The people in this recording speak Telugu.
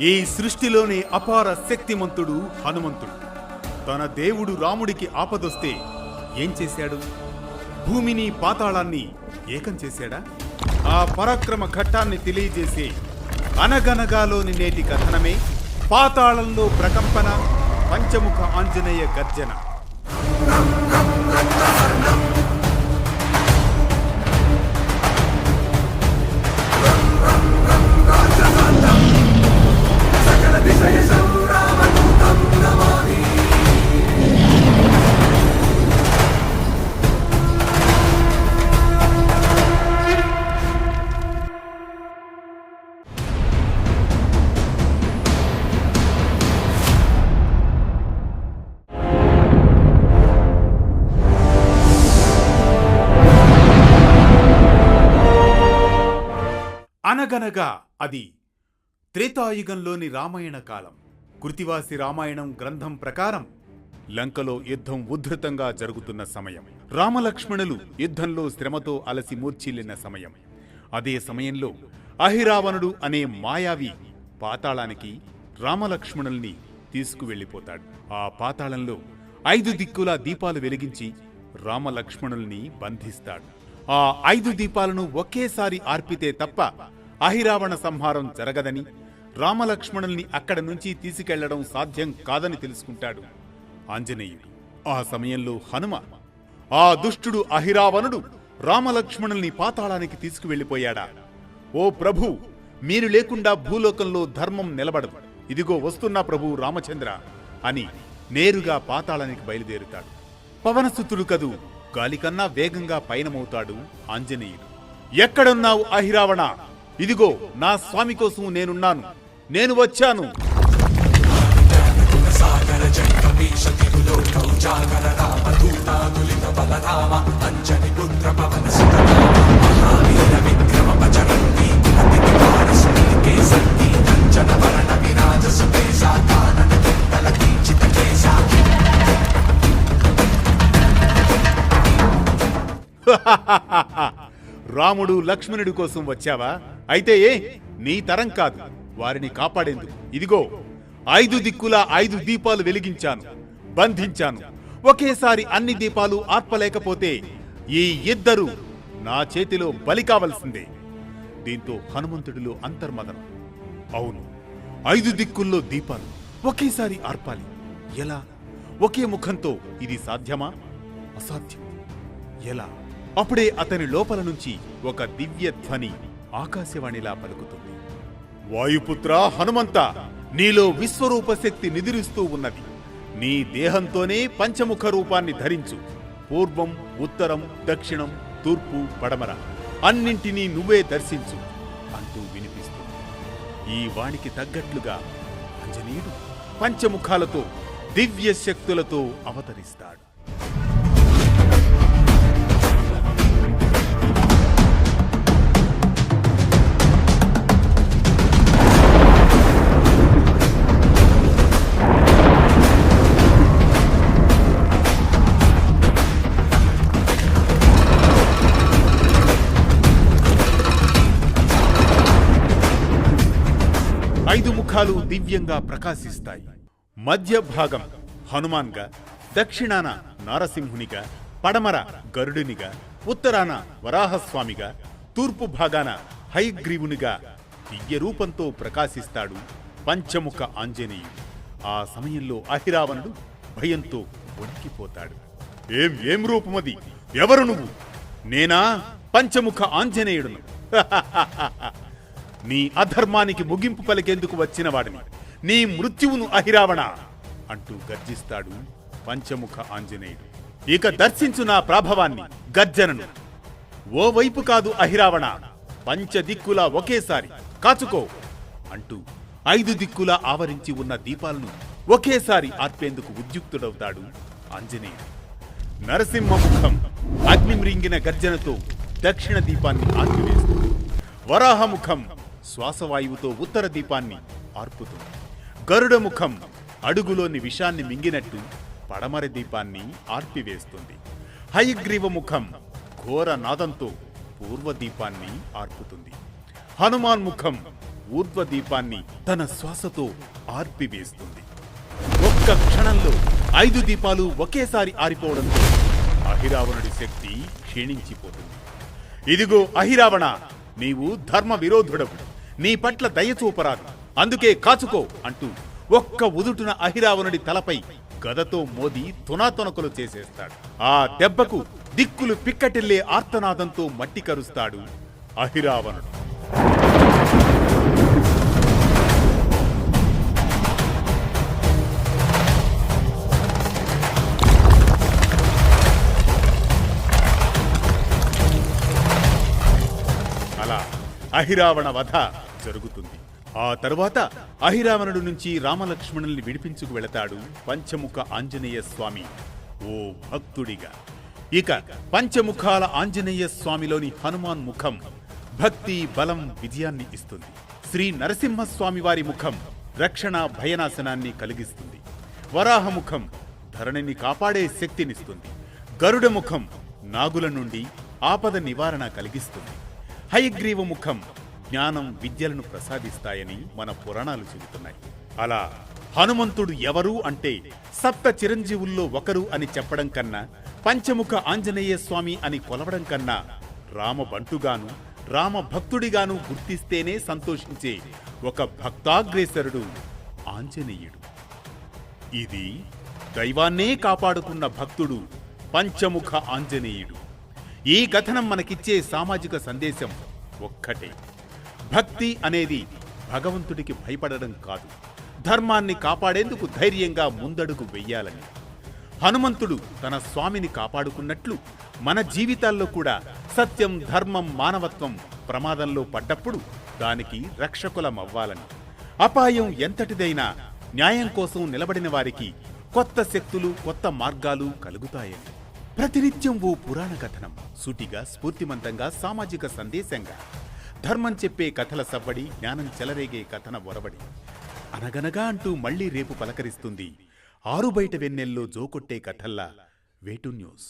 ఈ సృష్టిలోని అపార శక్తిమంతుడు హనుమంతుడు. తన దేవుడు రాముడికి ఆపదొస్తే ఏం చేశాడు? భూమిని పాతాళాన్ని ఏకం చేశాడా? ఆ పరాక్రమ ఘట్టాన్ని తెలియజేసే అనగనగాలోని నేటి కథనమే పాతాళంలో ప్రకంపన, పంచముఖ ఆంజనేయ గర్జన. అనగనగా అది త్రేతాయుగంలోని రామాయణ కాలం. కృతివాసి రామాయణం గ్రంథం ప్రకారం లంకలో యుద్ధం ఉధృతంగా జరుగుతున్న సమయం. రామలక్ష్మణులు యుద్ధంలో శ్రమతో అలసి మూర్ఛిల్లిన సమయం. అదే సమయంలో అహిరావణుడు అనే మాయావి పాతాళానికి రామలక్ష్మణుల్ని తీసుకువెళ్లిపోతాడు. ఆ పాతాళంలో 5 దిక్కులా దీపాలు వెలిగించి రామలక్ష్మణుల్ని బంధిస్తాడు. ఆ 5 దీపాలను ఒకేసారి ఆర్పితే తప్ప అహిరావణ సంహారం జరగదని, రామలక్ష్మణుల్ని అక్కడి నుంచి తీసుకెళ్లడం సాధ్యం కాదని తెలుసుకుంటాడు ఆంజనేయుడు. ఆ సమయంలో హనుమ, ఆ దుష్టుడు అహిరావణుడు రామలక్ష్మణుల్ని పాతాళానికి తీసుకువెళ్లిపోయాడా? ఓ ప్రభు, మీరు లేకుండా భూలోకంలో ధర్మం నిలబడదు. ఇదిగో వస్తున్నా ప్రభు రామచంద్ర అని నేరుగా పాతాళానికి బయలుదేరుతాడు. పవనసుతుడు కదూ, గాలికన్నా వేగంగా పయనమవుతాడు ఆంజనేయుడు. ఎక్కడున్నావు అహిరావణ? ఇదిగో నా స్వామి కోసం నేనున్నాను, నేను వచ్చాను. రాముడు లక్ష్మణుడి కోసం వచ్చావా? అయితే నీ తరం కాదు, వారిని కాపాడేందుకు. ఇదిగో 5 దిక్కులా 5 దీపాలు వెలిగించాను, బంధించాను. ఒకేసారి అన్ని దీపాలు ఆర్పలేకపోతే ఈ ఇద్దరు నా చేతిలో బలి కావలసిందే. దీంతో హనుమంతుడిలో అంతర్మదనం. అవును, 5 దిక్కుల్లో దీపాలు ఒకేసారి ఆర్పాలి. ఎలా? ఒకే ముఖంతో ఇది సాధ్యమా? అసాధ్యం. ఎలా? అప్పుడే అతని లోపల నుంచి ఒక దివ్య ధ్వని ఆకాశవాణిలా పలుకుతుంది. వాయుపుత్ర హనుమంత, నీలో విశ్వరూప శక్తి నిద్రిస్తూ ఉన్నది. నీ దేహంతోనే పంచముఖ రూపాన్ని ధరించు. పూర్వం, ఉత్తరం, దక్షిణం, తూర్పు, పడమర అన్నింటినీ నువ్వే దర్శించు అంటూ వినిపిస్తుంది. ఈ వాణికి తగ్గట్లుగా ఆంజనేయుడు పంచముఖాలతో దివ్య శక్తులతో అవతరిస్తాడు. ముఖాలు దివ్యంగా ప్రకాశిస్తాయి. మధ్య భాగం హనుమాన్గా, దక్షిణాన నారసింహునిగా, పడమర గరుడునిగా, ఉత్తరాన వరాహస్వామిగా, తూర్పు భాగాన హయగ్రీవునిగా దివ్య రూపంతో ప్రకాశిస్తాడు పంచముఖ ఆంజనేయుడు. ఆ సమయంలో అహిరావణుడు భయంతో వణికిపోతాడు. ఏం రూపమది? ఎవరు నువ్వు? నేనా పంచముఖ ఆంజనేయుడును. నీ అధర్మానికి ముగింపు పలికేందుకు వచ్చిన వాడిని, నీ మృత్యువును అహిరావణ అంటూ గర్జిస్తాడు పంచముఖ ఆంజనేయుడు. ఇక దర్శించు నా ప్రాభవాన్ని, గర్జనను. ఓవైపు కాదు అహిరావణ, పంచదిక్కులా ఒకేసారి కాచుకో అంటూ 5 దిక్కులా ఆవరించి ఉన్న దీపాలను ఒకేసారి ఆర్పేందుకు ఉద్యుక్తుడవుతాడు ఆంజనేయుడు. నరసింహముఖం అగ్నిమ్రింగిన గర్జనతో దక్షిణ దీపాన్ని ఆర్పివేస్తుంది. వరాహముఖం శ్వాసవాయువుతో ఉత్తర దీపాన్ని ఆర్పుతుంది. గరుడముఖం అడుగులోని విషాన్ని మింగినట్టు పడమర దీపాన్ని ఆర్పివేస్తుంది. హయగ్రీవముఖం ఘోర నాదంతో పూర్వ దీపాన్ని ఆర్పుతుంది. హనుమాన్ ముఖం ఊర్ధ్వ దీపాన్ని తన శ్వాసతో ఆర్పివేస్తుంది. ఒక్క క్షణంలో 5 దీపాలు ఒకేసారి ఆరిపోవడంతో అహిరావణుడి శక్తి క్షీణించిపోతుంది. ఇదిగో అహిరావణ, నీవు ధర్మ విరోధుడవు, నీ పట్ల దయ చూపరాదు, అందుకే కాచుకో అంటూ ఒక్క ఉదుటున అహిరావణుడి తలపై గదతో మోది తునాతునకలు చేసేస్తాడు. ఆ దెబ్బకు దిక్కులు పిక్కటిల్లే ఆర్తనాదంతో మట్టి కరుస్తాడు అహిరావణుడు. అలా అహిరావణ వధ జరుగుతుంది. ఆ తరువాత అహిరావణుడు నుంచి రామలక్ష్మణుల్ని విడిపించుకు వెళతాడు పంచముఖ ఆంజనేయ స్వామి ఓ భక్తుడిగా. ఇక పంచముఖాల ఆంజనేయ స్వామిలోని హనుమాన్ ముఖం భక్తి, బలం, విజయాన్ని ఇస్తుంది. శ్రీ నరసింహస్వామి వారి ముఖం రక్షణ, భయనాశనాన్ని కలిగిస్తుంది. వరాహముఖం ధరణిని కాపాడే శక్తినిస్తుంది. గరుడ ముఖం నాగుల నుండి ఆపద నివారణ కలిగిస్తుంది. హయగ్రీవ ముఖం జ్ఞానం, విద్యలను ప్రసాదిస్తాయని మన పురాణాలు చెబుతున్నాయి. అలా హనుమంతుడు ఎవరు అంటే సప్త చిరంజీవుల్లో ఒకరు అని చెప్పడం కన్నా, పంచముఖ ఆంజనేయ స్వామి అని కొలవడం కన్నా రామ బంటుగాను, రామ భక్తుడిగాను గుర్తిస్తేనే సంతోషించే ఒక భక్తాగ్రేసరుడు ఆంజనేయుడు. ఇది దైవాన్నే కాపాడుకున్న భక్తుడు పంచముఖ ఆంజనేయుడు. ఈ కథనం మనకిచ్చే సామాజిక సందేశం ఒక్కటే. భక్తి అనేది భగవంతుడికి భయపడడం కాదు, ధర్మాన్ని కాపాడేందుకు ధైర్యంగా ముందడుగు వెయ్యాలని. హనుమంతుడు తన స్వామిని కాపాడుకున్నట్లు మన జీవితాల్లో కూడా సత్యం, ధర్మం, మానవత్వం ప్రమాదంలో పడ్డప్పుడు దానికి రక్షకులమవ్వాలని. అపాయం ఎంతటిదైనా న్యాయం కోసం నిలబడిన వారికి కొత్త శక్తులు, కొత్త మార్గాలు కలుగుతాయని. ప్రతినిత్యం ఓ పురాణ కథనం, సూటిగా, స్ఫూర్తిమంతంగా, సామాజిక సందేశంగా, ధర్మం చెప్పే కథల సవ్వడి, జ్ఞానం చెలరేగే కథన ఒరవడి. అనగనగా అంటూ మళ్లీ రేపు పలకరిస్తుంది ఆరుబయట వెన్నెల్లో జోకొట్టే కథల్లా వేటు న్యూస్.